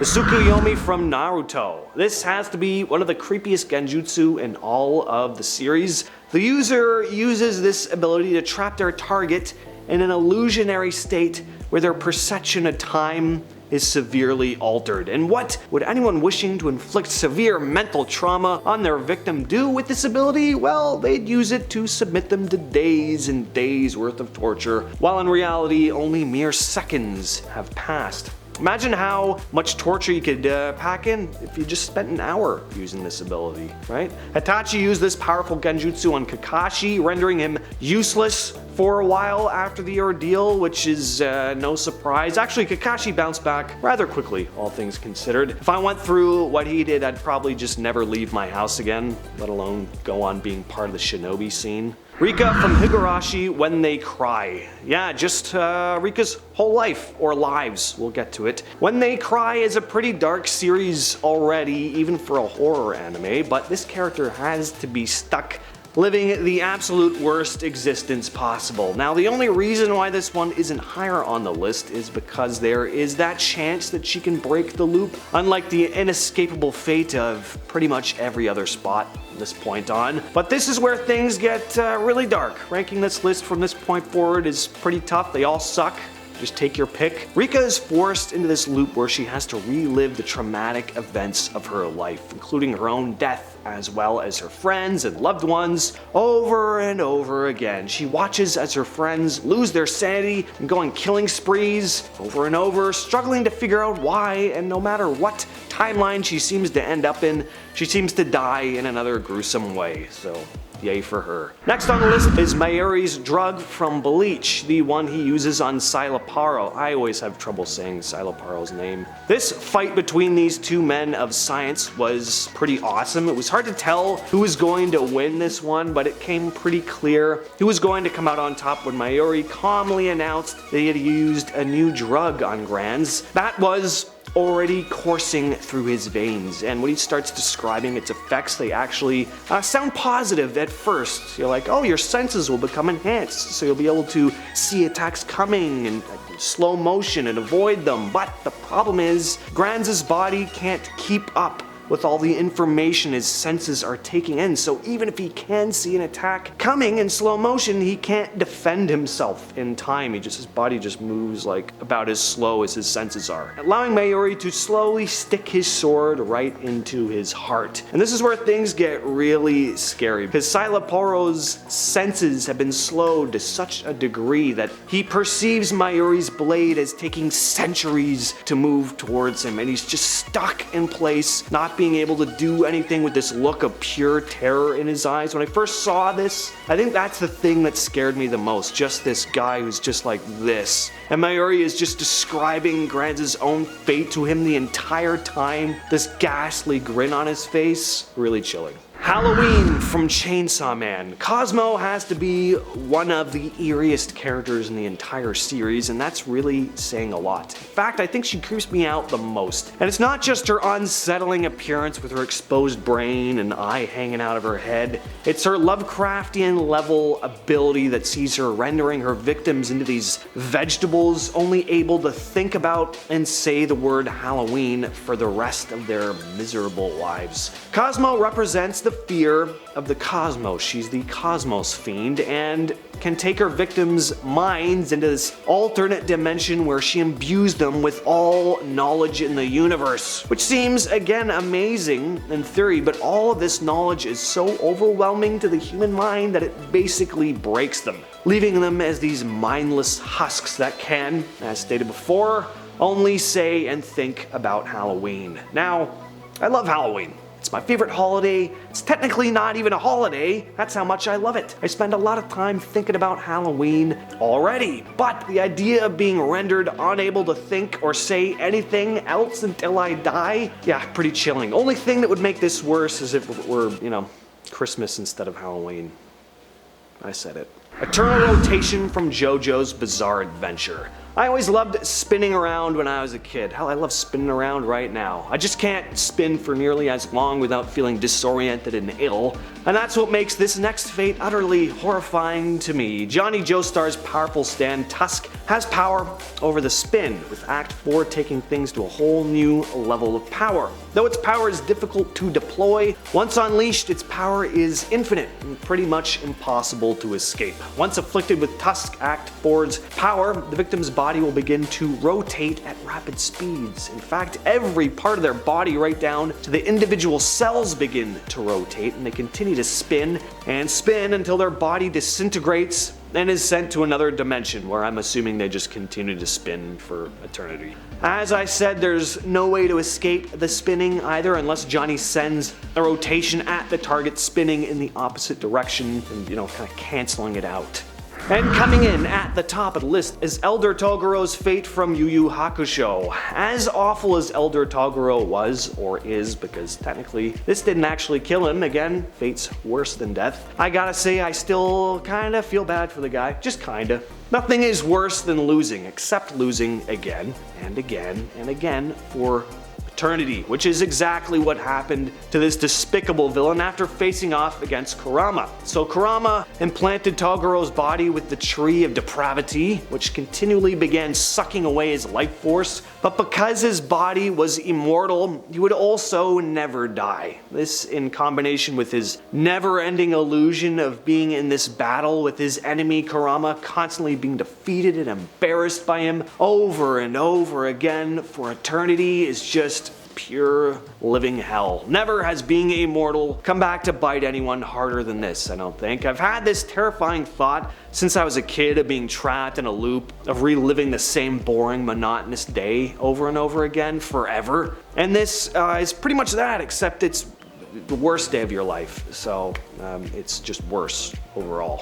The Tsukuyomi from Naruto. This has to be one of the creepiest genjutsu in all of the series. The user uses this ability to trap their target in an illusionary state where their perception of time is severely altered. And what would anyone wishing to inflict severe mental trauma on their victim do with this ability? Well, they'd use it to submit them to days and days worth of torture, while in reality only mere seconds have passed. Imagine how much torture you could pack in if you just spent an hour using this ability, right? Hitachi used this powerful genjutsu on Kakashi, rendering him useless for a while after the ordeal, which is no surprise. Actually, Kakashi bounced back rather quickly, all things considered. If I went through what he did, I'd probably just never leave my house again, let alone go on being part of the shinobi scene. Rika from Higurashi, When They Cry. Yeah, just Rika's whole life, or lives, we'll get to it. When They Cry is a pretty dark series already, even for a horror anime, but this character has to be stuck living the absolute worst existence possible. Now, the only reason why this one isn't higher on the list is because there is that chance that she can break the loop, unlike the inescapable fate of pretty much every other spot from this point on. But this is where things get really dark. Ranking this list from this point forward is pretty tough. They all suck. Just take your pick. Rika is forced into this loop where she has to relive the traumatic events of her life, including her own death, as well as her friends and loved ones, over and over again. She watches as her friends lose their sanity and go on killing sprees over and over, struggling to figure out why, and no matter what timeline she seems to end up in, she seems to die in another gruesome way. So yay for her. Next on the list is Mayori's drug from Bleach, the one he uses on Silaparo. I always have trouble saying Silaparo's name. This fight between these two men of science was pretty awesome. It was hard to tell who was going to win this one, but it came pretty clear who was going to come out on top when Mayori calmly announced that he had used a new drug on Granz. That was already coursing through his veins, and when he starts describing its effects, they actually sound positive at first. You're like, oh, your senses will become enhanced, so you'll be able to see attacks coming in slow motion and avoid them. But the problem is, Granz's body can't keep up with all the information his senses are taking in, so even if he can see an attack coming in slow motion, he can't defend himself in time. His body just moves like about as slow as his senses are, allowing Mayori to slowly stick his sword right into his heart. And this is where things get really scary, because Silaparo's senses have been slowed to such a degree that he perceives Mayori's blade as taking centuries to move towards him, and he's just stuck in place, not being able to do anything with this look of pure terror in his eyes. When I first saw this, I think that's the thing that scared me the most, just this guy who's just like this. And Mayori is just describing Granz's own fate to him the entire time, this ghastly grin on his face, really chilling. Halloween from Chainsaw Man. Cosmo has to be one of the eeriest characters in the entire series, and that's really saying a lot. In fact, I think she creeps me out the most. And it's not just her unsettling appearance with her exposed brain and eye hanging out of her head. It's her Lovecraftian level ability that sees her rendering her victims into these vegetables, only able to think about and say the word Halloween for the rest of their miserable lives. Cosmo represents the fear of the cosmos. She's the cosmos fiend and can take her victims' minds into this alternate dimension where she imbues them with all knowledge in the universe, which seems, again, amazing in theory, but all of this knowledge is so overwhelming to the human mind that it basically breaks them, leaving them as these mindless husks that can, as stated before, only say and think about Halloween. Now, I love Halloween. It's my favorite holiday. It's technically not even a holiday. That's how much I love it. I spend a lot of time thinking about Halloween already. But the idea of being rendered unable to think or say anything else until I die, yeah, pretty chilling. Only thing that would make this worse is if it were, Christmas instead of Halloween. I said it. Eternal Rotation from JoJo's Bizarre Adventure. I always loved spinning around when I was a kid. Hell, I love spinning around right now. I just can't spin for nearly as long without feeling disoriented and ill, and that's what makes this next fate utterly horrifying to me. Johnny Joestar's powerful stand, Tusk, has power over the spin, with Act 4 taking things to a whole new level of power. Though its power is difficult to deploy, once unleashed, its power is infinite and pretty much impossible to escape. Once afflicted with Tusk Act 4's power, the victim's body will begin to rotate at rapid speeds. In fact, every part of their body, right down to the individual cells, begin to rotate, and they continue to spin and spin until their body disintegrates and is sent to another dimension, where I'm assuming they just continue to spin for eternity. As I said, there's no way to escape the spinning either, unless Johnny sends a rotation at the target spinning in the opposite direction and, kind of canceling it out. And coming in at the top of the list is Elder Toguro's fate from Yu Yu Hakusho. As awful as Elder Toguro was, or is, because technically this didn't actually kill him, again, fate's worse than death, I gotta say I still kinda feel bad for the guy, just kinda. Nothing is worse than losing, except losing again and again and again for eternity, which is exactly what happened to this despicable villain after facing off against Kurama. So Kurama implanted Toguro's body with the Tree of Depravity, which continually began sucking away his life force, but because his body was immortal, he would also never die. This, in combination with his never-ending illusion of being in this battle with his enemy Kurama, constantly being defeated and embarrassed by him over and over again for eternity, is just pure living hell. Never has being immortal come back to bite anyone harder than this, I don't think. I've had this terrifying thought since I was a kid of being trapped in a loop, of reliving the same boring, monotonous day over and over again forever. And this is pretty much that, except it's the worst day of your life. So it's just worse overall.